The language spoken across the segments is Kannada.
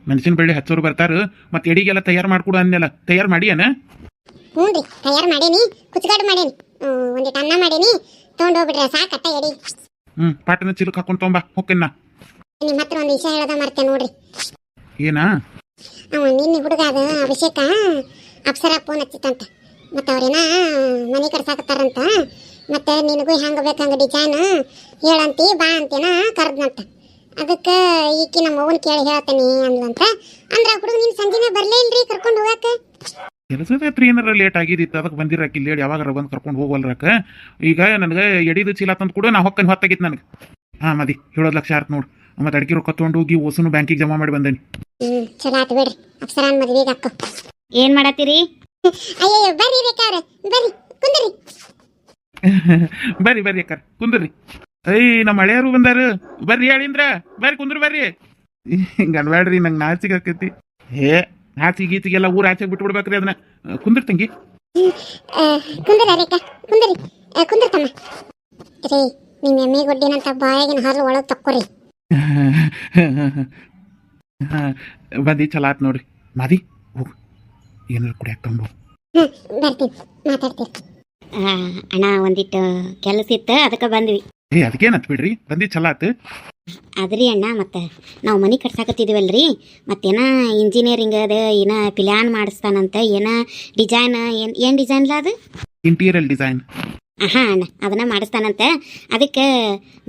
ಮೆಣಸಿನ ಬಳ್ಳಿ ಹಚ್ಚೋರು ಬರ್ತಾರ. ಮತ್ತೆ ಎಡಿಗೆಲ್ಲ ತಯಾರು ಮಾಡ್ಕೊಡು ಅಂದೆಲ್ಲ, ತಯಾರು ಮಾಡಿ ಅನ? ಹ್ಞೂ ರೀ, ತಯಾರು ಮಾಡೇನಿ, ಕುಚ್ಚಾಡು ಮಾಡೇನಿ, ಒಂದಿಟ್ಟು ಅನ್ನ ಮಾಡೇನಿ, ತೊಗೊಂಡು ಹೋಗ್ಬಿಡ್ರಿ ಸಾಕಟ್ಟ ಎಡಿ. ಪಾಟನ ಚಿಲಕ್ ಹಾಕೊಂಡ್ ತೊಂಬ ಹೊಕ್ಕನ್ನ. ನಿಮ್ಮ ಹತ್ರ ಒಂದು ವಿಷಯ ಹೇಳೋದ ಮರ್ತೆ ನೋಡ್ರಿ. ಏನಾ? ಅವ ನಿನ್ನೆ ಹುಡುಗ ಅದ ಅಭಿಷೇಕ ಅಪ್ಸರ ಫೋನ್ ಹಚ್ಚಿತ್ತಂತ. ಮತ್ತು ಅವ್ರೇನ ಮನೆ ಕಟ್ಸಾಕತ್ತಾರಂತ. ಮತ್ತು ನಿನಗೂ ಹೆಂಗೆ ಬೇಕು ಹಂಗೆ ಡಿಸೈನ್ ಹೇಳಂತಿ ಬಾ ಅಂತೇನ ಕರೆದ್ನಂತ. ಅದಕ್ಕೆ ಈಕಿ ನಮ್ಮ ಅವ್ವನ ಕೇಳಿ ಹೇಳ್ತಾನೆ ಅಂದ್ಲಂತ. ಅಂದ್ರೆ ಹುಡುಗ ನೀನು ಸಂಜೆನೇ ಬರಲೇ ಇಲ್ರಿ ಕರ್ಕೊಂಡು ಹೋಗಕ್ಕೆ? ಕೆಲಸದ ಹತ್ರ ಏನಾರ ಲೇಟ್ ಆಗಿದ್ದಿತ್ತು, ಅದಕ್ಕೆ ಬಂದಿರಾಕಿ ಇಲ್ಲಿ ಯಾವಾಗಾರ ಬಂದು ಕರ್ಕೊಂಡು ಹೋಗಲ್ರಕ್ಕ. ಈಗ ನನಗೆ ಎಡಿದು ಚೀಲ ತಂದು ಕೂಡ ನಾ ಹೊಕ್ಕನ್ ಹೊತ್ತಾಗಿತ್ತು ನನಗೆ. ಮದಿ ಹೇಳೋದು ಲಕ್ಷ ಆರ್ತು ನೋಡು. ಮತ್ತೆ ಅಡಿಕೆ ರೊಕ್ಕ ತೊಗೊಂಡು ಹೋಗಿ ಓಸನು ಬ್ಯಾಂಕಿಗೆ ಜಮಾ ಮಾಡಿ ಬಂದೇನಿ. ಚಲೋ ಆತು ಬಿಡ್ರಿ, ಅಪ್ಸರಾನ್ ಮದುವೆಗೆ ಅಕ್ಕ. ಏನ್ ಮಾಡತ್ತೀರಿ? ಅಯ್ಯಯ್ಯೋ ಬರ್ರಿ ಬೇಕಾರೆ ಬರ್ರಿ ಕುಂದ್ರಿ. ಬರ್ರಿ ಬರ್ರಿ ಅಕ್ಕಾರ ಕುಂದ್ರಿ. ನಮ್ಮ ಹಳೆಯರು ಬಂದಾರ, ಬರ್ರಿ ಹೇಳಿಂದ್ರ ಬರ್ರಿ ಕುಂದ್ರಿ ಬರ್ರಿ. ಹಿಂಗ ಅನ್ಬೇಡ್ರಿ, ನಂಗೆ ನಾಚಿಗೆ ಆಕೈತಿ. ನಾಚಿಗೆ ಗೀಚಿಗೆಲ್ಲ ಊರ ಆಚೆಗೆ ಬಿಟ್ಟು ಬಿಡ್ಬೇಕ್ರಿ ಅದನ್ನ. ಕುಂದ್ರಿ ತಂಗಿ. ಕುಂದ್ರಿ ರೇಖಾ ಕುಂದ್ರಿ, ಕುಂದ್ರತಮ್ಮ ರೀ. ನಿಮ್ಮ ಎಮ್ಮೆ ಗೊಡ್ಡಿನಂತ ಬಾಯಾಗಿನ ಹಾಲು ಒಳಗೆ ತಕ್ಕೋರಿ. ಬಂದಿ ಚಲೋ ಆತ್ ನೋಡ್ರಿ. ಮಾದಿ ಹೋಗು, ಏನಾರು ಕುಡಿಯಾಕ ತಂಬು. ಬರ್ತೀನಿ, ಮಾತಾಡ್ತೀನಿ. ಅಣ್ಣ ಒಂದಿಟ್ಟು ಕೆಲಸ ಇತ್ತು, ಅದಕ್ಕೆ ಬಂದ್ವಿ. ಅದಕ್ಕೇನತ್ ಬಿಡ್ರಿ, ಬಂದಿ ಚಲೋ ಆತು. ಅದ್ರಿ ಅಣ್ಣ, ಮತ್ತೆ ನಾವು ಮನೆ ಕಟ್ಸಾಕತ್ತಿದ್ವಲ್ರಿ, ಮತ್ತೇನ ಇಂಜಿನಿಯರಿಂಗ್ ಅದು ಏನ ಪ್ಲ್ಯಾನ್ ಮಾಡಿಸ್ತಾನಂತ, ಏನ ಡಿಸೈನ್ ಏನು ಡಿಸೈನ್ ಅದು ಇಂಟೀರಿಯರ್ ಡಿಸೈನ್. ಅಣ್ಣ ಅದನ್ನ ಮಾಡಿಸ್ತಾನಂತ. ಅದಕ್ಕೆ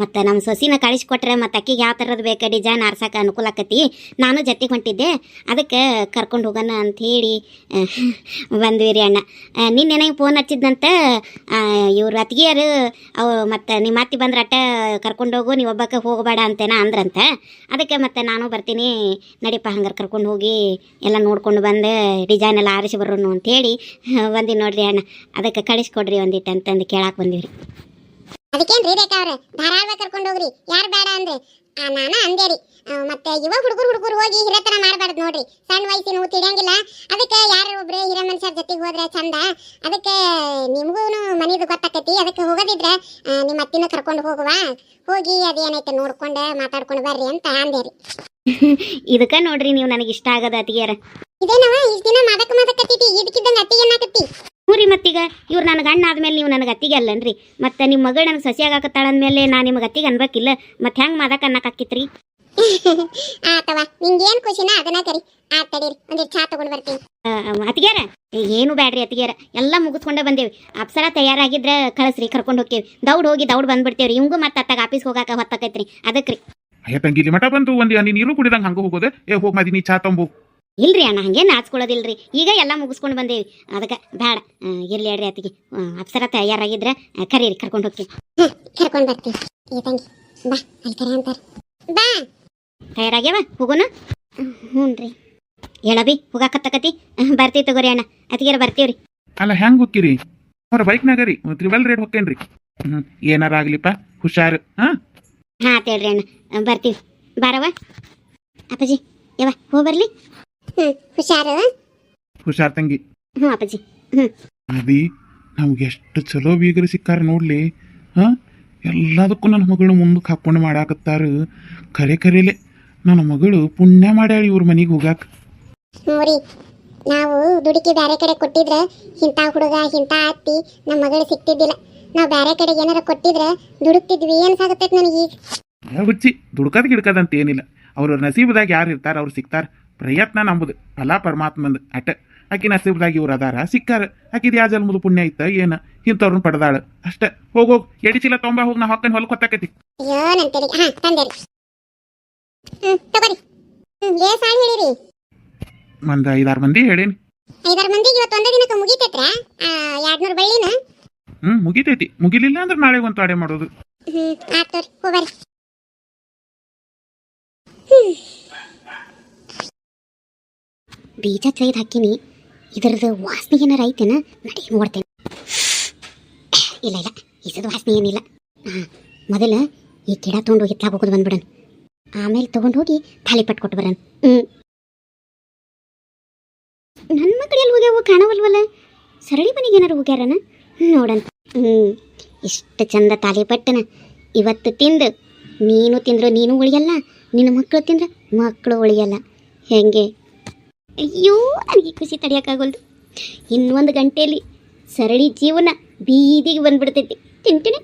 ಮತ್ತು ನಮ್ಮ ಸೊಸಿನ ಕಳಿಸ್ಕೊಟ್ರೆ ಮತ್ತು ಅಕ್ಕಿಗೆ ಯಾವ ಥರದ್ದು ಬೇಕು ಡಿಸೈನ್ ಆರ್ಸಕ್ಕೆ ಅನುಕೂಲ ಆಕತಿ. ನಾನು ಜೊತೆಗೆ ಹೊಂಟಿದ್ದೆ, ಅದಕ್ಕೆ ಕರ್ಕೊಂಡು ಹೋಗೋಣ ಅಂಥೇಳಿ ಬಂದ್ವಿ ರೀ ಅಣ್ಣ. ನಿನ್ನೆ ಫೋನ್ ಹಚ್ಚಿದ್ನಂತ ಇವ್ರು ಅತ್ತಿಗೆಯರು ಅವು, ಮತ್ತು ನಿಮ್ಮ ಅತ್ತಿ ಬಂದ್ರೆ ಅಟ್ಟ ಕರ್ಕೊಂಡು ಹೋಗು, ನೀವು ಒಬ್ಬಕ್ಕೆ ಹೋಗಬೇಡ ಅಂತೇನ ಅಂದ್ರಂತ. ಅದಕ್ಕೆ ಮತ್ತು ನಾನು ಬರ್ತೀನಿ ನಡಿಪ, ಹಂಗಾರೆ ಕರ್ಕೊಂಡು ಹೋಗಿ ಎಲ್ಲ ನೋಡ್ಕೊಂಡು ಬಂದು ಡಿಸೈನ್ ಎಲ್ಲ ಆರಿಸಿ ಬರೋನು ಅಂಥೇಳಿ ಬಂದಿ ನೋಡ್ರಿ ಅಣ್ಣ. ಅದಕ್ಕೆ ಕಳಿಸ್ಕೊಡ್ರಿ ಒಂದಿಟ್ಟು ಅಂತಂದು ಕೇಳಾಕ್ ಬಂದಿವ್ರಿ. ಅದಕ್ಕೇನ್ರಿ ರೇಖಾ ಅವ್ರೆ, ಧಾರಾಳವಾಗಿ ಕರ್ಕೊಂಡು ಹೋಗ್ರಿ, ಯಾರು ಬೇಡ ಅಂದ್ರೆ ನಾನು ಅಂದೇರಿ. ಮತ್ತೆ ಯುವ ಹುಡುಗರು ಹೋಗಿ ಹಿರೇತನ ಮಾಡಬಾರ್ದು ನೋಡ್ರಿ, ಸಣ್ಣ ವಯಸ್ಸಿನ ಊಟ ಹಿಡಿಯಂಗಿಲ್ಲ. ಅದಕ್ಕೆ ಯಾರು ಒಬ್ರು ಹಿರೇ ಮನುಷ್ಯರ ಜೊತೆಗೆ ಹೋದ್ರೆ ಚಂದ. ಅದಕ್ಕೆ ನಿಮಗೂ ಮನೆದು ಗೊತ್ತಾಕತಿ. ಅದಕ್ಕೆ ಹೋಗೋದಿದ್ರೆ ನಿಮ್ಮ ಅತ್ತಿನ ಕರ್ಕೊಂಡು ಹೋಗಿ ಅದೇನೈತೆ ನೋಡ್ಕೊಂಡು ಮಾತಾಡ್ಕೊಂಡು ಬರ್ರಿ ಅಂತ ಅಂದೇರಿ. ಇದಕ್ಕೆ ನೋಡ್ರಿ ನೀವು ನನಗೆ ಇಷ್ಟ ಆಗದ ಅತ್ತಿಗೆಯರ. ಇದೇನವ ಇಷ್ಟ ದಿನ ಮಾದಕತ್ತಿ, ಇದಕ್ಕಿದ್ದಂಗೆ ಅತ್ತಿಗೆ ಏನಾಕತ್ತಿ? ಹ್ಞೂ ಮತ್ತೀಗ ಇವ್ರು ನನಗೆ ಅಣ್ಣ ಆದ್ಮೇಲೆ ನೀವು ನನಗೆ ಅತ್ತಿಗೆ ಅಲ್ಲನ್ರಿ. ಮತ್ತು ನಿಮ್ಮ ಮಗಳು ನನಗೆ ಸಸಿಯಾಗತ್ತಾಳ ಅಂದಮೇಲೆ ನಾನು ನಿಮಗೆ ಅತ್ತಿಗೆ ಅನ್ಬೇಕಿಲ್ಲ. ಮತ್ತೆ ಹೆಂಗೆ ಮಾದಕ್ಕೆ ಅನ್ನಕ್ಕಾಕಿತ್ರಿ? ಆತವ, ನಿಂಗೇನು ಖುಷಿನ ಅದನ್ನ ಕರಿ. ತಡೀರಿ, ಒಂದಿಟ್ಟು ಚಾ ತಗೊಂಡು ಬರ್ತೀನಿ. ಅತ್ತಿಗೆಯರ ಏನು ಬ್ಯಾಡ್ರಿ ಅತ್ತಿಗೆಯರ, ಎಲ್ಲ ಮುಗಿಸ್ಕೊಂಡೇ ಬಂದೇವಿ. ಅಪ್ಸರ ತಯಾರಾಗಿದ್ರೆ ಕಳಿಸ್ರಿ, ಕರ್ಕೊಂಡು ಹೋಗ್ತೇವೆ. ದೌಡ್ ಬಂದ್ಬಿಡ್ತೇವ್ರಿ. ಹಿಂಗೂ ಮತ್ತೆ ಅತ್ತಾಗ ಆಫೀಸ್ಗೆ ಹೋಗಾಕ ಹೊತ್ತಾಕೈತ್ರಿ, ಅದಕ್ಕೆ ರೀ. ಅಯ್ಯ ತಂಗಿ, ಇಲ್ಲಿ ಮಠ ಬಂತು ಒಂದು ನೀರು ಕುಡಿದಂಗೆ ಹಂಗೆ ಹೋಗೋದೆ. ಹೋಗಿ ಮದಿ ನೀ ಚಾ ತಂಬು. ಇಲ್ರಿ ಅಣ್ಣ, ಹಂಗೇನು ನಾಚ್ಕೊಳ್ಳೋದಿಲ್ರಿ. ಈಗ ಎಲ್ಲ ಮುಗಿಸ್ಕೊಂಡು ಬಂದೇವಿ, ಅದಕ್ಕೆ ಬೇಡ. ಇರ್ಲಿ ಹೇಳ್ರಿ ಅತ್ತಿಗೆ, ಅಪ್ಸರ ತಯಾರಾಗಿದ್ರೆ ಕರೀರಿ, ಕರ್ಕೊಂಡು ಹೋಗ್ತೀವಿ. ಕರ್ಕೊಂಡು ಬರ್ತೀವಿ. ತಂಗಿ ಬಾ, ಅಲ್ಲಿ ಕರೆ ಅಂತಾರೆ ಬಾ. ತಯಾರಾಗ್ಯಾವ, ಹೋಗೋಣ? ಹ್ಞೂ ರೀ ಹೇಳಬಿ, ಹೋಗಾಕತ್ತಕತಿ. ಬರ್ತೀವಿ ತಗೋರಿ ಅಣ್ಣ, ಅತ್ತಿಗೆರ ಬರ್ತೀವ್ರಿ. ಅಲ್ಲ ಹೆಂಗೆ ಹೋಗ್ತೀರಿ? ಅವ್ರ ಬೈಕ್ನಾಗ ರೀ, ತ್ರಿಬಲ್ ರೇಟ್ ಹೋಗ್ತೇನ್ರಿ. ಏನಾರ ಆಗ್ಲಿಪ್ಪ, ಹುಷಾರು. ಹಾಂ ಹೇಳ್ರಿ ಅಣ್ಣ, ಬರ್ತೀವಿ. ಬಾರವ ಅಪ್ಪಾಜಿ, ಯಾವ ಹೋಗಿ ಬರ್ಲಿ. ಹುಷಾರ್ ತಂಗಿ. ಅಪ್ಪಾಜಿ. ಅದಿ ನಮ್ಗೆ ಎಷ್ಟು ಚಲೋ ಬೀಗರು ಸಿಕ್ಕಾರ ನೋಡ್ಲಿ. ಎಲ್ಲದಕ್ಕೂ ನನ್ನ ಮಗಳು ಮುಂದಕ್ಕೆ ಹಾಕೊಂಡು ಮಾಡಾಕತ್ತಾರ. ಕರೆಲೆ ನನ್ನ ಮಗಳು ಪುಣ್ಯ ಮಾಡ್ಯಾಳ ಇವ್ರ ಮನೆಗೆ ಹೋಗಾಕ. ನೋಡಿ, ನಾವು ದುಡುಕಿ ಬೇರೆ ಕಡೆ ಕೊಟ್ಟಿದ್ರೆ ಇಂಥ ಹುಡುಗ ಇಂಥ ಅತ್ತಿ ನಮ್ಮ ಮಗಳು ಸಿಕ್ತಿದ್ದಿಲ್ಲ. ನಾವು ಬೇರೆ ಕಡೆಗೆ ಏನಾರ ಕೊಟ್ಟಿದ್ರೆ ದುಡುಕ್ತಿದ್ವಿ. ಅನ್ಸಾಗತ್ತೈತೆ ನನಗೆ. ಹುಚ್ಚಿ, ದುಡ್ಕದ ಗಿಡ್ಕದಂತ ಏನಿಲ್ಲ. ಅವ್ರ ನಸೀಬದಾಗ ಯಾರು ಇರ್ತಾರ ಅವ್ರು ಸಿಗ್ತಾರ. ಪ್ರಯತ್ನ ನಂಬುದು ಫಲ ಪರಮಾತ್ಮಂದು ಅಟ. ಆಕಿ ನಸೀಬದಾಗ ಇವ್ರು ಅದಾರ, ಸಿಕ್ಕಾರ. ಆಕಿದ್ ಯಾ ಜನ್ಮದು ಪುಣ್ಯ ಐತ ಏನ, ಇಂಥವ್ರನ್ನ ಪಡೆದಾಳ ಅಷ್ಟ. ಹೋಗೋಗ್ ಎಡಿ ಚೀಲ ತೊಂಬ, ಹೋಗಿ ನಾ ಹೊಕ್ಕನ್ ಹೊಲಕ್ಕೆ ಹೊತ್ತಾಕತಿ. ಒಂದ್ 5-6 ಮಂದಿ ಹೇಳೇನಿ. 5-6 ಮಂದಿಗೆ ಇವತ್ತು ಒಂದೇ ದಿನಕ್ಕೆ ಮುಗಿತೈತ್ರ 200 ಬಳ್ಳಿನ? ಮುಗಿತೈತಿ. ಮುಗಿಲಿಲ್ಲ ಅಂದ್ರೆ ನಾಳೆ ಒಂದು ತಾಡೆ ಮಾಡೋದು. ಬೀಜ ತೆಗೆದು ಹಾಕಿನಿ. ಇದರದ್ದು ವಾಸನೆ ಏನಾರ ಐತೇನ? ನಡಿ ನೋಡ್ತೇನೆ. ಇಲ್ಲ ಇಸದ ವಾಸನೆ ಏನಿಲ್ಲ. ಮೊದಲ ಈ ಗಿಡ ತೊಗೊಂಡು ಹಿತ್ಲಾಗ ಹೋಗೋದು ಬಂದ್ಬಿಡನ್, ಆಮೇಲೆ ತೊಗೊಂಡು ಹೋಗಿ ತಾಲಿ ಪಟ್ಟು ಕೊಟ್ಟು ಬರನ್. ನನ್ನ ಮಕ್ಕಳು ಎಲ್ಲಿ ಹೋಗ್ಯಾವ ಕಾಣವಲ್ವಲ್ಲ? ಸರಳಿ ಮನೆಗೆ ಏನಾರು ಹೋಗ್ಯಾರನ ನೋಡನ್. ಇಷ್ಟು ಚಂದ ತಾಲಿ ಪಟ್ಟನ. ಇವತ್ತು ತಿಂದು ನೀನು ತಿಂದ್ರೆ ನೀನು ಉಳಿಯಲ್ಲ, ನಿನ್ನ ಮಕ್ಕಳು ತಿಂದ್ರೆ ಮಕ್ಕಳು ಉಳಿಯಲ್ಲ. ಹೆಂಗೆ? ಅಯ್ಯೋ ನನಗೆ ಖುಷಿ ತಡೆಯೋಕ್ಕಾಗಲ್ದು. ಇನ್ನೊಂದು ಗಂಟೆಯಲ್ಲಿ ಸರಳಿ ಜೀವನ ಬೀದಿಗೆ ಬಂದ್ಬಿಡ್ತೈತಿ. ತಿಂಟಿನ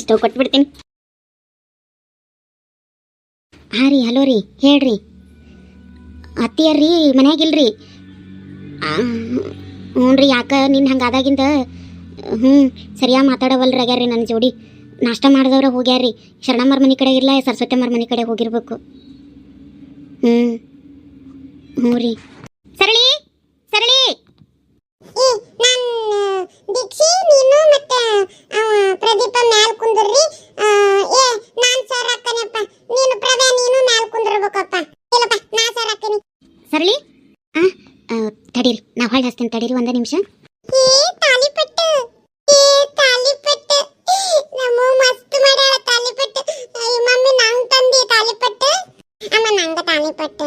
ಸ್ಟವ್ ಕೊಟ್ಬಿಡ್ತೀನಿ. ಹಾಂ ರೀ, ಹಲೋ ರೀ, ಹೇಳ್ರಿ. ಅತ್ತಿಯಾರ್ರಿ ಮನ್ಯಾಗಿಲ್ರಿ? ಹ್ಞೂ ರೀ, ಯಾಕೆ ನಿನ್ನ ಹಂಗೆ ಆದಾಗಿಂದ ಸರಿಯಾಗಿ ಮಾತಾಡವಲ್ರಿ ಆಗ್ಯಾರ್ರಿ ನನ್ನ ಜೋಡಿ. ನಾಷ್ಟ ಮಾಡಿದವ್ರ ಹೋಗ್ಯಾರ್ರಿ. ಶರಣಮ್ಮರ ಮನೆ ಕಡೆ ಇಲ್ಲ, ಸರಸ್ವತಿಯಮ್ಮರ ಮನೆ ಕಡೆ ಹೋಗಿರ್ಬೇಕು. ಹ್ಞೂ ರೀ. ಸರಳಿ ಸರಳಿ, ದೀಕ್ಷಿ ನೀನು ಮತ್ತೆ ಪ್ರದೀಪ ಮ್ಯಾಲ್ ಕುಂದ್ರಿ. ನಾನ್ ಸರ್ ಹಾಕನಪ್ಪ, ನೀನು ಪ್ರಭಾ ನೀನು ಮ್ಯಾಲ್ ಕುಂದ್ರಬೇಕಪ್ಪ. ಇಲ್ಲಪ್ಪ ನಾ ಸರ್ ಹಾಕನಿ. ಸರಳಿ ತಡೀರಿ, ನಾವು ಹೊಳ್ಳಿ ಹಚ್ತೀನಿ ತಡೀರಿ ಒಂದು ನಿಮಿಷ. ತಾಲಿಪಟ್ಟು ನಮ್ಮ ಮಸ್ತ್ ಮಾಡ್ಯಾಳ ತಾಲಿಪಟ್ಟು. ಮಮ್ಮಿ ನಂಗ್ ತಂದಿ ತಾಲಿಪಟ್ಟು. ಅಮ್ಮ ನಂಗ ತಾಲಿಪಟ್ಟು.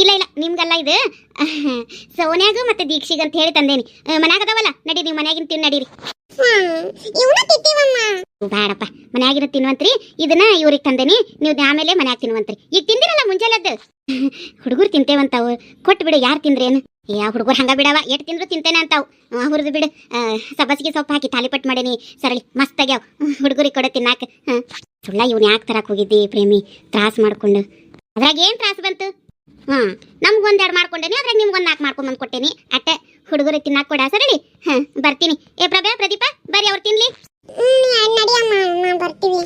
ಇಲ್ಲ ಇಲ್ಲ, ನಿಮ್ಗಲ್ಲ ಇದು. ಸೋನ್ಯಾಗ ಮತ್ತೆ ದೀಕ್ಷಿಗ್ ಅಂತ ಹೇಳಿ ತಂದೇನಿ. ಮನ್ಯಾಗ ಅದಾವಲ್ಲ, ನಡಿ ನೀವು ಮನ್ಯಾಗಿನ ತಿನ್ ನಡೀರಿ. ಇವನು ತಿಂತೀವಮ್ಮ. ಬೇಡಪ್ಪ, ಮನ್ಯಾಗಿನ ತಿನ್ನುವಂತ್ರಿ. ಇದನ್ನ ಇವ್ರಿಗೆ ತಂದೇನಿ, ನೀವು ಆಮೇಲೆ ಮನ್ಯಾಗ ತಿನ್ನುವಂತ್ರಿ. ಈಗ ತಿಂದಿರಲ್ಲ ಮುಂಜಾನೆದ್ದು. ಹುಡುಗರು ತಿಂತೇವಂತಾವು, ಕೊಟ್ಟು ಬಿಡು. ಯಾರು ತಿಂದ್ರೇನು? ಯಾವ ಹುಡುಗರು ಹಂಗ ಬಿಡವ, ಎಟ್ ತಿಂದ್ರು ತಿಂತೇನೆ ಅಂತಾವು. ಹುರಿದು ಬಿಡು. ಸಬ್ಬಸಿಗೆ ಸೊಪ್ಪು ಹಾಕಿ ತಾಲಿಪಟ್ಟು ಮಾಡೇನಿ. ಸರಳಿ ಮಸ್ತ್ ಆಗ್ಯಾವ, ಹುಡುಗರಿಗೆ ಕೊಡ ತಿನ್ನಾಕ. ಸುಳ್ಳ ಇವ್ನು ಯಾಕೆ ತರಕ್ಕೆ ಹೋಗಿದ್ದಿ ಪ್ರೇಮಿ, ತ್ರಾಸ ಮಾಡ್ಕೊಂಡು? ಅದ್ರಾಗ ಏನು ತ್ರಾಸ ಬಂತು? ನಮ್ಗೊಂದೆರಡು ಮಾಡ್ಕೊಂಡೇನಿ, ಅದ್ರಾಗ ನಿಮ್ಗೊಂದು 4 ಮಾಡ್ಕೊಂಡ್ ಕೊಟ್ಟೇನಿ ಅಟ್ಟೆ. ಹುಡುಗರು ತಿನ್ನಾಕ ಕೊಡ. ಸರಳಿ ಬರ್ತೀನಿ. ಏ ಪ್ರಭಾ, ಪ್ರದೀಪ ಬರ್ರಿ, ಅವ್ರು ತಿನ್ಲಿ. ನಡಿಯಮ್ಮ, ಬರ್ತೀವಿ.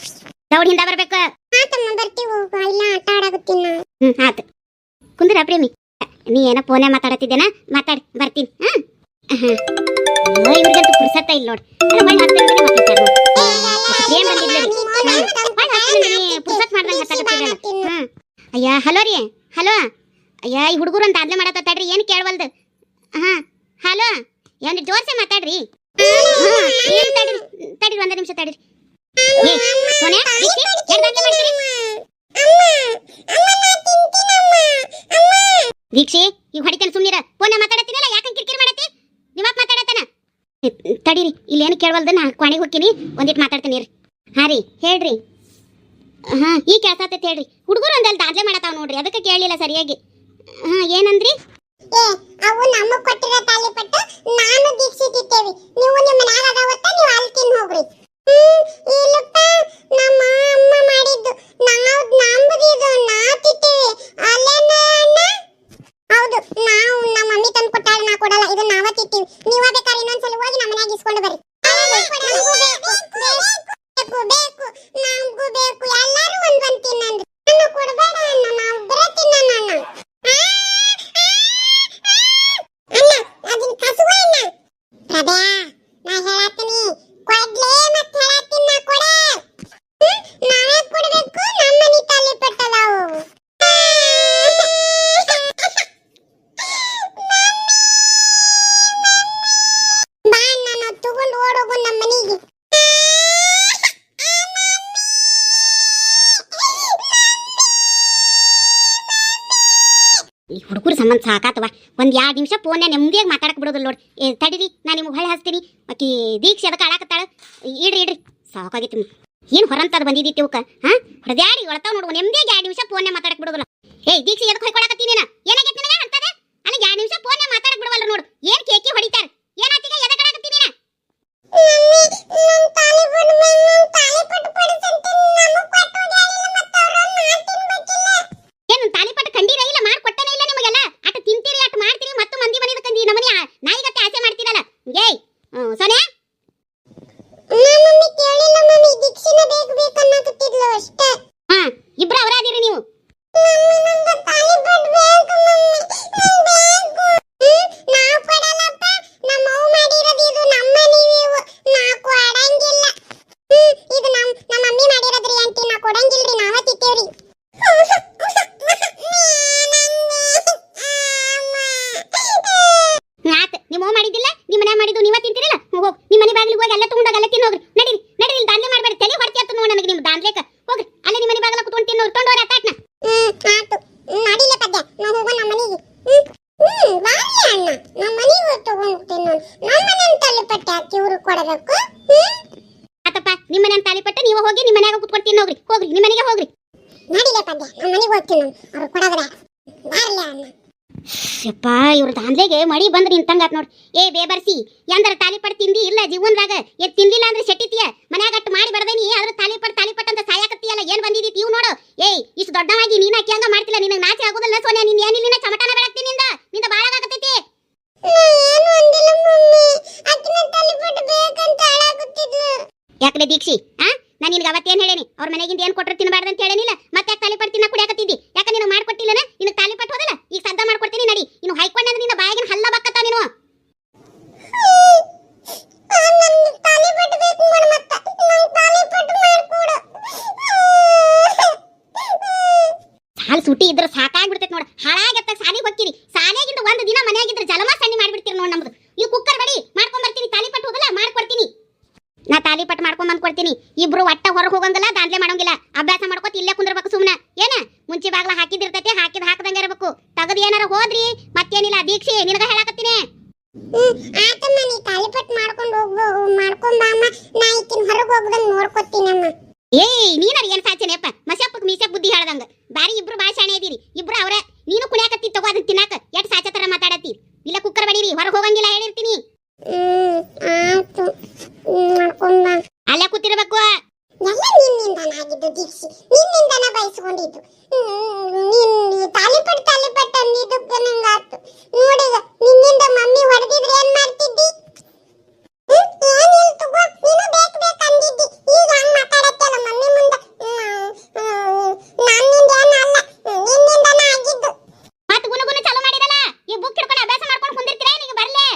ದೌಡ್ ಹಿಂದ ಬರ್ಬೇಕು. ಆತಮ್ಮ, ಬರ್ತೀವಿ. ಇಲ್ಲ ಆಟ ಆಡಾಗುತ್ತೀನಿ. ಆತು. ಕುಂದ್ರ ಪ್ರೇಮಿ, ನೀ ಏನೋ ಫೋನೇ ಮಾತಾಡತ್ತಿದ್ದೇನ? ಮಾತಾಡಿ, ಬರ್ತೀನಿ. ಇವ್ರಿಗಂತೂ ಪುರ್ಸತ್ತ ಇಲ್ಲ ನೋಡಿ. ಪುರ್ಸತ್ ಮಾಡ್ದಂಗೆ ಮಾತಾಡ್ತಿದ್ದಲ್ಲ. ಅಯ್ಯ ಹಲೋ ರೀ, ಹಲೋ. ಅಯ್ಯ ಈ ಹುಡುಗರು ಅಂತ ಆದ್ಲೆ ಮಾಡತ್ತಡ್ರಿ, ಏನು ಕೇಳವಲ್ದು. ಹಲೋ, ಏನು ಜೋರ್ಸೆ ಮಾತಾಡ್ರಿ. ತಡೀರಿ, ಒಂದು ನಿಮಿಷ ತಡೀರಿ. ಸೋನ್ಯಾ, ದೀಕ್ಷಿ ಈಗ ಹೊಡಿತೇನೆ, ಸುಮ್ಮನಿರ. ಫೋನ್ ಮಾತಾಡತ್ತೀನಲ್ಲ, ಯಾಕೆ ಕಿರಿಕಿರಿ ಮಾಡತ್ತಿ? ನಿಮ್ಮಪ್ಪ ಮಾತಾಡತ್ತಾನ. ತಡೀರಿ, ಇಲ್ಲಿ ಏನು ಕೇಳವಲ್ದು. ನಾ ಕ್ವಾಣಿಗೆ ಹೋಗ್ತೀನಿ, ಒಂದಿಟ್ಟು ಮಾತಾಡ್ತೀನಿ ರೀ. ಹಾಂ ರೀ, ಹೇಳ್ರಿ. ಈ ಕೆಲಸ ಆತೈತೆ ಹೇಳ್ರಿ. ಹುಡುಗರು ಒಂದಲ್ಲಿ ದಾದ್ಲೆ ಮಾಡತ್ತಾವ ನೋಡ್ರಿ, ಅದಕ್ಕೆ ಕೇಳಲಿಲ್ಲ ಸರಿಯಾಗಿ. ಏನಂದ್ರಿ? ಅವು ನಮಗ್ ಕೊಟ್ಟಿರೋ ತಾಲಿಪಟ್ಟು ನಾನು ದೀಕ್ಷಿ ತಿಂತೇವಿ. ನೀವು ನಿಮ್ಮ ಮನ್ಯಾಗ ಅದಾವತ್ತ, ನೀವು ಅಲ್ಲಿ ತಿನ್ ಹೋಗ್ರಿ. ಇಲ್ಲಪ್ಪ, ನಮ್ಮ ಅಮ್ಮ ಮಾಡಿದ್ದು ನಂಬದಿದು ನಾ ತಿಂತೇವಿ. ಅಲ್ಲೇನ ಅಣ್ಣ? ಹೌದು, ನಾವು ನಮ್ಮ ಮಮ್ಮಿ ತಂದು ಕೊಟ್ಟಾಳ, ನಾ ಕೊಡಲ್ಲ. ಇದು ನಾವ ತಿಂತೀವಿ. ನೀವ ಬೇಕಾದ್ರೆ ಇನ್ನೊಂದ್ಸಲ ಹೋಗಿ ನಮ್ಮ ಮನ್ಯಾಗ ಇಸ್ಕೊಂಡು ಬರ್ರಿ. ಬೇಕು, ನಮಗೂ ಬೇಕು. ಎಲ್ಲರೂ ಒಂದೊಂದು ತಿನ್ನಂದ್ರಿ. ನಾನು ಕೊಡಬೇಡ ಅಣ್ಣ, ನಾವು ಬರ ತಿನ್ನೋಣ ಅಣ್ಣ. ಅಣ್ಣ ಅದನ್ನ ಕಸುವ ಅಣ್ಣ. ಪ್ರಭಾ, ನಾ ಹೇಳತ್ತೀನಿ, ಕೊಡ್ಲೇ ಮತ್ತೆ ಹೇಳತ್ತೀನಿ, ನಾ ಕೊಡ. ನಾವೇ ಕೊಡ್ಬೇಕು, ನಮ್ಮ ಮನೆ ತಾಲಿಪಟ್ಟದಾವು. ಬಾ ನಾನು ತಗೊಂಡು ಓಡೋಗು ನಮ್ಮ ಮನೆಗೆ. ಈ ಹುಡುಗರು ಸಂಬಂಧ ಸಾಕಾತವ. ಒಂದು 2 ನಿಮಿಷ ಫೋನ್ಯಾಗ ನೆಮ್ಮದಿಯಾಗಿ ಮಾತಾಡಕ್ಕೆ ಬಿಡೋದಿಲ್ಲ ನೋಡಿ. ತಡೀರಿ, ನಾನು ನಿಮಗೆ ಹೊಳೆ ಹಚ್ತೀನಿ. ಆಕಿ ದೀಕ್ಷೆ ಅದಕ್ಕೆ ಆಳಾಕತ್ತಾಳ. ಇಡ್ರಿ ಸಾಕಾಗಿತ್ತು. ಏನು ಹೊರಂತದ ಬಂದಿದ್ದಿತ್ತು ಇವಕ್ಕ? ಹೊಡೆದ್ಯಾಡಿ ಒಳತಾವ್ ನೋಡುವ. ನೆಮ್ಮದಿಯಾಗಿ 2 ನಿಮಿಷ ಫೋನ್ಯಾಗ ಮಾತಾಡಕ್ಕೆ ಬಿಡೋದಿಲ್ಲ. ದೀಕ್ಷೆ ಎದಕ್ಕೆ ಹೊಯ್ಕೊಳಕತ್ತೀನಿ ನೀನು? ಏನಾಗೈತಿ ನಿನಗೆ ಅಂತದ? ನನಗೆ 2 ನಿಮಿಷ ಫೋನ್ಯಾಗ ಮಾತಾಡಕ್ಕೆ ಬಿಡವಲ್ಲ ನೋಡು. ಏನು ಕೇಕಿ ಹೊಡಿತಾರ? ಏನಾತೀಗ ಎದಕ್ಕೆ ಆಡಕತ್ತೀನಿ ನೀನು? ಏನು ತಾಲಿಪಟ್ಟು ಕಂಡೀರ ಇಲ್ಲ? ಮಾಡ್ಕೊಟ್ಟನೇ ಇಲ್ಲ ನಿಮಗೆಲ್ಲ. ಅಟ ತಿಂತೀರಿ, ಅಟ್ ಮಾಡ್ತೀರಿ, ಮತ್ತು ಮಂದಿ ಮನೆದ ಕಂದಿ ನಮ್ಮನೆ ನಾಯಿಗತ್ತೆ ಆಸೆ ಮಾಡ್ತೀರಲ್ಲ. ಸೋನ್ಯಾ, ಮಮ್ಮಿ ಕೇಳಿಲ್ಲ ಮಮ್ಮಿ, ದೀಕ್ಷಿನ ಬೇಕು ಅನ್ನಕತ್ತಿದ್ಲು ಅಷ್ಟೇ. ಇಬ್ರು ಅವರಾದಿರಿ ನೀವು. ನಾವು ಕೊಡಲ್ಲಪ್ಪ, ನಮ್ಮ ಅವ್ವ ಮಾಡಿರೋದು ಇದು. ನಮ್ಮ ನೀವು ನಾ ಕೊಡಂಗಿಲ್ಲ. ಇದು ನಮ್ಮ ಮಮ್ಮಿ ಮಾಡಿರೋದ್ರಿ ಆಂಟಿ, ನಾ ಕೊಡಂಗಿಲ್ರಿ, ನಾವ ತಿಂತೇವ್ರಿ. ಆತ, ನಿಮ್ಮ ಅವ್ವ ಮಾಡಿದ್ದಿಲ್ಲ, ನಿಮ್ಮ ಮನೆ ಮಾಡಿದ್ದು ನೀವ ತಿಂತೀರಲ್ಲ. ಹೋಗಿ ನಿಮ್ಮ ಮನೆ ಬಾಗಿಲಿಗೆ ಹೋಗಿ ಎಲ್ಲ ತಗೊಂಡಾಗ ಎಲ್ಲ ತಿನ್ನೋಗ್ರಿ. ನಡೀರಿ ನಡೀರಿ, ದಾಂಧಲೆ ಮಾಡಬೇಡಿ. ತಲೆ ಹೊರತಿ ಆತು ನೋಡಿ ನನಗೆ ನಿಮ್ಮ ದಾಂಧಲೆಕ. ಹೋಗ್ರಿ ಅಲ್ಲೇ ನಿಮ್ಮ ಮನೆ ಬಾಗಿಲ ಕುತ್ಕೊಂಡು ತಿನ್ನೋರು ತೊಂಡೋರ ಆತಾಟ್ನ. ಆತು, ನಡಿಲೆ ಪದ್ಯ, ನಾವು ಹೋಗೋಣ ನಮ್ಮ ಮನೆಗೆ. ಬಾರಿ ಅಣ್ಣ, ನಮ್ಮ ಮನೆಗೆ ತಗೊಂಡು ತಿನ್ನೋಣ. ನಮ್ಮ ಮನೆ ತಾಲಿಪಟ್ಟು ಹಾಕಿ ಇವ್ರಿಗೆ ಕೊಡಬೇಕು. ಆತಪ್ಪ, ನಿಮ್ಮ ಮನೆ ತಾಲಿಪಟ್ಟು ನೀವು ಹೋಗಿ ನಿಮ್ಮ ಮನೆಯಾಗ ಕುತ್ಕೊಂಡು ತಿನ್ನೋಗ್ರಿ. ಹೋಗ್ರಿ ನಿಮ್ಮ ಮನೆಗೆ ಹೋಗ್ರಿ. ನಡಿಲೆ ಪದ್ಯ, ನಮ್ಮ ಮನೆಗೆ ಹೋಗ್ತೀನಿ. ಅವ್ರು ಕೊಡೋದ್ರೆ ಬಾರ್ಲೆ ಅಣ್ಣ. ಯಪ್ಪ ಇವ್ರ ದಾಂದ್ಲೆಗೆ ಮಳಿ ಬಂದ್ರೆ ನಿಂತಂಗಾತ್ ನೋಡ್. ಏ ಬೇಬರ್ಸಿ ಎಂದರ ತಾಲಿಪಟ್ ತಿಂದಿ ಇಲ್ಲ ಜೀವನದಾಗ ತಿಂದಿಲ್ಲ ಅಂದ್ರೆ ಶೆಟ್ಟಿತಿಯ ಮನ್ಯಾಗ ಅಟ್ಟು ಮಾಡಿ ಬಡದೇನಿ ಅದ್ರ ತಾಲಿಪಟ್ ಅಂತ ಸಾಯಾಕತ್ತಿಯಲ್ಲ ಏನ್ ಬಂದಿದಿ ಇವ್ ನೋಡು. ಏಯ್ ಇಷ್ಟು ದೊಡ್ಡವಾಗಿ ನೀನ್ ಅಕ್ಕಿ ಹಂಗ ಮಾಡ್ತಿಲ್ಲ ನಿನಗೆ ನಾಚಿ ಆಗೋದಲ್ಲ ಸೋನಿಯಾ. ನೀನ್ ಏನಿಲ್ಲ ಚಮಟನ ಬೆಳಗ್ತೀನಿ ನಿಂದ ಬಾಳಾಗತ್ತೈತಿ. ಏನು ಅಂದಿಲ್ಲ ಮಮ್ಮಿ, ಅಕ್ಕಿನ ತಾಲಿಪಟ್ಟು ಬೇಕಂತ ಹಾಳಾಗುತ್ತಿದ್ಲು. ಯಾಕಡೆ ದೀಕ್ಷಿ ನಾನು ನಿನಗೆ ಅವತ್ತೇನು ಹೇಳೇನಿ ಅವ್ರ ಮನೆಗಿಂದ ಏನು ಕೊಟ್ಟರು ತಿನ್ನಬಾರ್ದು ಅಂತ ಹೇಳೇನಿಲ್ಲ. ಮತ್ತೆ ಯಾಕೆ ತಾಲಿಪಟ್ಟು ತಿನ್ನ ಕುಡಿಯಾಕತ್ತಿದ್ದಿ? ಯಾಕೆ ನಿನಗೆ ಮಾಡ್ಕೊಟ್ಟಿಲ್ಲನ? ನಿನಗೆ ತಾಲಿಪಟ್ಟು ಹೋದಲ್ಲ ಈಗ ಸದ್ದ ಮಾಡ್ಕೊಡ್ತೀನಿ ನಡಿ. ಇನ್ನು ಹೈಕೊಂಡೆ ನಿನ್ನ ಬಾಯಿಗಿನ ಹಲ್ಲ ಬಕ್ಕತ್ತ ನೀನು. ನನಗೆ ತಾಲಿಪಟ್ಟು ಬೇಕು ಮಾಡ, ಮತ್ತೆ ನಂಗೆ ತಾಲಿಪಟ್ಟು ಮಾಡ್ಕೊಡು. ಸಾಲು ಸೂಟಿ ಇದ್ರೆ ಸಾಕಾಗ್ಬಿಡ್ತೈತೆ ನೋಡು. ಹಾಳಾಗತ್ತ ಸಾಲಿಗೆ ಹೋಗ್ತೀರಿ. ಸಾಲಿಯಾಗಿಂದ ಒಂದು ದಿನ ಮನೆಯಾಗಿದ್ರೆ ಜಲಮ ಸಣ್ಣಿ ಮಾಡಿಬಿಡ್ತೀರಿ ನೋಡಿ ನಮ್ದು. ಇದು ಕುಕ್ಕರ್ ಬಡಿ ಮಾಡ್ಕೊಂಬರ್ತೀನಿ. ತಾಲಿಪಟ್ಟು ಹೋದಲ್ಲ ಮಾಡ್ಕೊಡ್ತೀನಿ. ನಾ ತಾಲಿಪಟ್ಟು ಮಾಡ್ಕೊಂಡ್ ಬಂದ್ ಕೊಡ್ತೀನಿ. ಇಬ್ರು ಒಟ್ಟ ಹೊರಗೆ ಹೋಗಂಗಿಲ್ಲ, ದಾಂದ್ಲೆ ಮಾಡೋಂಗಿಲ್ಲ. ಅಭ್ಯಾಸ ಮಾಡ್ಕೊತ ಇಲ್ಲೇ ಕುಂದಿರ್ಬೇಕು ಸುಮ್ಮನೆ. ಏನ ಮುಂಚೆ ಬಾಗ್ಲ ಹಾಕಿದಿರ್ತೈತೆ, ಹಾಕಿದಂಗೆ ಇರಬೇಕು. ತಗದ್ ಏನಾರ ಹೋದ್ರಿ ಮತ್ತೇನಿಲ್ಲ. ದೀಕ್ಷೆ ನಿನಗ ಹೇಳಾಕತ್ತೀನಿ. ಆತಮ್ಮ, ನೀ ತಾಲಿಪಟ್ಟು ಮಾಡ್ಕೊಂಡು ಮಾಡ್ಕೊಂಡ್ ಬಾ ಅಮ್ಮ. ನಾ ಈಕಿನ ಹೊರಗೆ ಹೋಗ್ದಂಗೆ ನೋಡ್ಕೊತೀನಮ್ಮ. ಏಯ್ ನೀನಾರ ಏನ್ ಸಾಚನೆಯಪ್ಪ, ಮಸಪ್ಪಕ್ ಮೀಸಪ್ ಬುದ್ಧಿ ಹೇಳ್ದಂಗ. ಬಾರಿ ಇಬ್ರು ಭಾಳ ಶಾಣೆ ಇದೀರಿ. ಇಬ್ರು ಅವ್ರ ನೀನು ಕುಣಿಯಾಕತ್ತಿ ತಗೋ ಅದನ್ನ ತಿನ್ನಾಕ. ಎಟ್ ಸಾಚತರ ಮಾತಾಡತ್ತಿ. ಇಲ್ಲ ಕುಕ್ಕರ್ ಬಡೀರಿ, ಹೊರಗೆ ಹೋಗಂಗಿಲ್ಲ ಹೇಳಿರ್ತೀನಿ. ಆಯ್ತು, ಮಾಡ್ಕೊಂಡ್ ಬಾ. ಅಲ್ಲೇ ಕೂತಿರ್ಬೇಕು. ಎಲ್ಲ ನಿನ್ನಿಂದನ ಆಗಿದ್ದು ದೀಕ್ಷಿ, ನಿನ್ನಿಂದನ ಬಯಸ್ಕೊಂಡಿದ್ದು. ನೀನ್ ತಾಲಿಪಟ್ಟು ಅಂದಿದ್ದಕ್ಕೆ ನಂಗಾತು ನೋಡಿಗ. ನಿನ್ನಿಂದ ಮಮ್ಮಿ ಹೊಡೆದಿದ್ರೆ ಏನ್ ಮಾಡ್ತಿದ್ದಿ? ಏನಿಲ್ಲ ತಗೋ, ನೀನು ಬೇಕು ಅಂದಿದ್ದಿ. ಈಗ ಹಂಗ್ ಮಾತಾಡತ್ತಲ್ಲ ಮಮ್ಮಿ ಮುಂದೆ. ನನ್ನಿಂದ ಏನಲ್ಲ, ನಿನ್ನಿಂದನ ಆಗಿದ್ದು. ಮತ್ ಗುನುಗುನು ಚಾಲು ಮಾಡಿರಲ್ಲ. ಈ ಬುಕ್ ಹಿಡ್ಕೊಂಡು ಅಭ್ಯಾಸ ಮಾಡ್ಕೊಂಡು ಕುಂದಿರ್ತೀರಾ? ನಿನಗೆ ಬರ್ಲೆ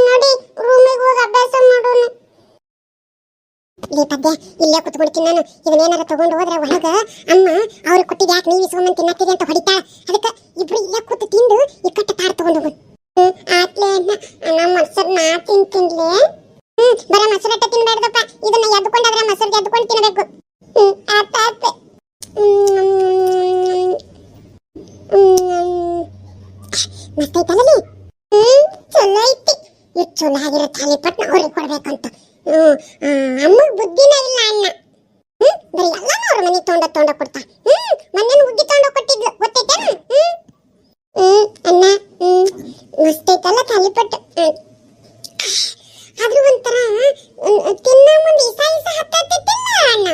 ನೋಡಿ, ರೂಮಿಗೆ ಹೋಗಿ ಅಭ್ಯಾಸ ಮಾಡೋಣ. ಈ ಪದ್ಯ ಇಲ್ಲೇ ಕುತ್ಕೊಳ್ತೀನಿ ನಾನು. ಇದನ್ನೇನಾರ ತಗೊಂಡು ಹೋದ್ರೆ ಒಳಗ ಅಮ್ಮ ಅವ್ರು ಕೊಟ್ಟಿದ್ದು ಯಾಕೆ ನೀವು ಇಸ್ಕೊಂಬಂದು ತಿನ್ನತ್ತೀರಿ ಅಂತ ಹೊಡಿತಾಳ. ಅದಕ್ಕೆ ಇಬ್ರು ಇಲ್ಲೇ ಕೂತು ತಿಂದು ಇಕ್ಕಟ್ಟ ತಾರ್ ತಗೊಂಡು ಹೋಗೋಣ. ಆತ್ಲೆ ನಮ್ಮ ಮೊಸರು ನಾ ತಿಂತಿನ್ಲೆ. ಬರ ಮೊಸರಟ್ಟ ತಿನ್ಬೇಡ್ದಪ್ಪ, ಇದನ್ನ ಎದ್ಕೊಂಡಾದ್ರೆ ಮೊಸರು ಎದ್ಕೊಂಡು ತಿನ್ಬೇಕು. ಆತ ಮಸ್ತೈತಲ್ಲ. ಚಲೋ ಐತಿ. ಇಷ್ಟು ಚಲೋ ಆಗಿರೋ ತಾಲಿಪಟ್ಟು ಅವ್ರಿಗೆ ಕೊಡ್ಬೇಕಂತ ಅಮ್ಮಗ್ ಬುದ್ಧಿನ ಇಲ್ಲ ಅಣ್ಣ. ಬರೀ ಎಲ್ಲಾನು ಅವ್ರ ಮನೆಗೆ ತೊಂಡ ಕೊಡ್ತಾ. ಮೊನ್ನೆ ಹುಗ್ಗಿ ತೊಂಡ ಕೊಟ್ಟಿದ್ಲು, ಗೊತ್ತೈತೇನು? ಅಣ್ಣ ಮಸ್ತೈತಲ್ಲ ತಾಲಿಪಟ್ಟು. ಆದ್ರೂ ಒಂಥರ ತಿನ್ನೋ ಮುಂದೆ ಇಸ ಹತ್ತತ್ತಿಲ್ಲ ಅಣ್ಣ.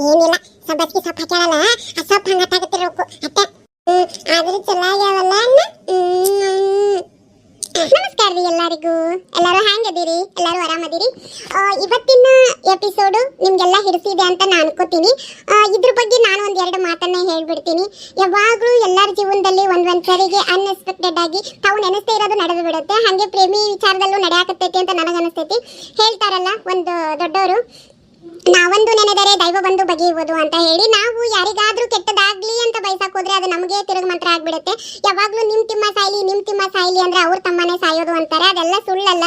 ಏನಿಲ್ಲ, ಸಬ್ಬಸ್ಗಿ ಸೊಪ್ಪು ಹಾಕ್ಯಾಳಲ್ಲ, ಆ ಸೊಪ್ಪು ಹಂಗ ಹತ್ತಾಗತ್ತಿರ್ಬೇಕು ಅತ್ತೆ. ಆದ್ರೂ ಚಲೋ ಆಗ್ಯಾವಲ್ಲ ಅಣ್ಣ. ನಮಸ್ಕಾರ ರೀ ಎಲ್ಲರಿಗೂ. ಎಲ್ಲರೂ ಹ್ಯಾಂಗದಿರಿ? ಎಲ್ಲರೂ ಆರಾಮದಿರಿ? ಇವತ್ತಿನ ಎಪಿಸೋಡು ನಿಮ್ಗೆಲ್ಲ ಹಿಡಿಸಿದೆ ಅಂತ ನಾನು ಅನ್ಕೋತೀನಿ. ಇದ್ರ ಬಗ್ಗೆ ನಾನು ಒಂದೆರಡು ಮಾತನ್ನ ಹೇಳ್ಬಿಡ್ತೀನಿ. ಯಾವಾಗಲೂ ಎಲ್ಲರ ಜೀವನದಲ್ಲಿ ಒಂದ್ಸರಿಗೆ ಅನ್ಎಕ್ಸ್ಪೆಕ್ಟೆಡ್ ಆಗಿ ತಾವು ನೆನೆಸ್ತೇ ಇರೋದು ನಡೆದು ಬಿಡುತ್ತೆ. ಹಾಗೆ ಪ್ರೇಮಿ ವಿಚಾರದಲ್ಲೂ ನಡೆಯಾಕತ್ತೈತಿ ಅಂತ ನನಗನ್ನಿಸ್ತೈತಿ. ಹೇಳ್ತಾರಲ್ಲ ಒಂದು ದೊಡ್ಡವರು, ನಾವೊಂದು ನೆನೆದರೆ ದೈವ ಬಂದು ಬಗೆಯುವುದು ಅಂತ ಹೇಳಿ. ನಾವು ಯಾರಿಗಾದ್ರೂ ಕೆಟ್ಟದಾಗ್ಲಿ ಅಂತ ಬಯಸಕ್ ಹೋದ್ರೆ ಅದು ನಮಗೆ ತಿರುಗಿ ಮಂತ್ರ ಆಗ್ಬಿಡುತ್ತೆ. ಯಾವಾಗ್ಲೂ ನಿಮ್ ತಿಮ್ಮ ಸಾಯ್ಲಿ ಅಂದ್ರೆ ಅವ್ರ ತಮ್ಮನೇ ಸಾಯೋದು ಅಂತಾರೆ. ಅದೆಲ್ಲ ಸುಳ್ಳಲ್ಲ.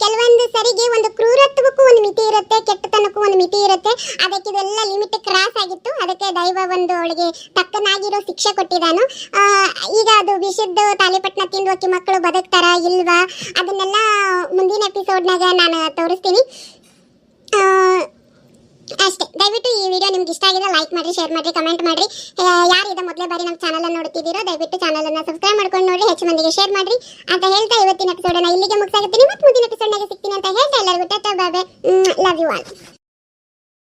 ಕೆಲವೊಂದು ಸರಿಗೆ ಒಂದು ಕ್ರೂರತ್ವಕ್ಕೂ ಒಂದು ಮಿತಿ ಇರುತ್ತೆ, ಕೆಟ್ಟತನಕ್ಕೂ ಒಂದು ಮಿತಿ ಇರುತ್ತೆ. ಅದಕ್ಕೆ ಇದೆಲ್ಲ ಲಿಮಿಟ್ ಕ್ರಾಸ್ ಆಗಿತ್ತು. ಅದಕ್ಕೆ ದೈವ ಒಂದು ಅವಳಿಗೆ ತಕ್ಕನಾಗಿರೋ ಶಿಕ್ಷೆ ಕೊಟ್ಟಿದ್ದಾನು. ಈಗ ಅದು ವಿಷದ ತಾಲಿಪಟ್ನ ತಿಂದು ಅಕ್ಕಿ ಮಕ್ಕಳು ಬದುಕ್ತಾರ ಇಲ್ವಾ ಅದನ್ನೆಲ್ಲ ಮುಂದಿನ ಎಪಿಸೋಡ್ನಾಗ ನಾನು ತೋರಿಸ್ತೀನಿ. ಅಷ್ಟೇ. ದಯವಿಟ್ಟು ಈ ವಿಡಿಯೋ ನಿಮ್ಗೆ ಇಷ್ಟ ಆಗಿದೆ ಲೈಕ್ ಮಾಡ್ರಿ, ಶೇರ್ ಮಾಡ್ರಿ, ಕಮೆಂಟ್ ಮಾಡ್ರಿ. ಯಾರು ಇದ ಮೊದಲೇ ಬಾರಿ ನಮ್ಮ ಚಾನಲ್ ನೋಡ್ತಿದ್ದೀರೋ ದಯವಿಟ್ಟು ಚಾನಲ್ ಅನ್ನ ಸಬ್ಸ್ಕ್ರೈಬ್ ಮಾಡ್ಕೊಂಡು ನೋಡ್ರಿ, ಹೆಚ್ಚು ಮಂದಿಗೆ ಶೇರ್ ಮಾಡ್ರಿ ಅಂತ ಹೇಳ್ತಾ ಇವತ್ತಿನ ಎಪಿಸೋಡ್ ಇಲ್ಲಿಗೆ ಮುಗಿಸಾಗುತ್ತೀನಿ. ಮತ್ತೆ ಮುಂದಿನ ಎಪಿಸೋಡ್ನಾಗ ಸಿಗ್ತೀನಿ ಅಂತ ಹೇಳ್ತಾ ಎಲ್ಲರಿಗೂ tata bye bye. Love you all.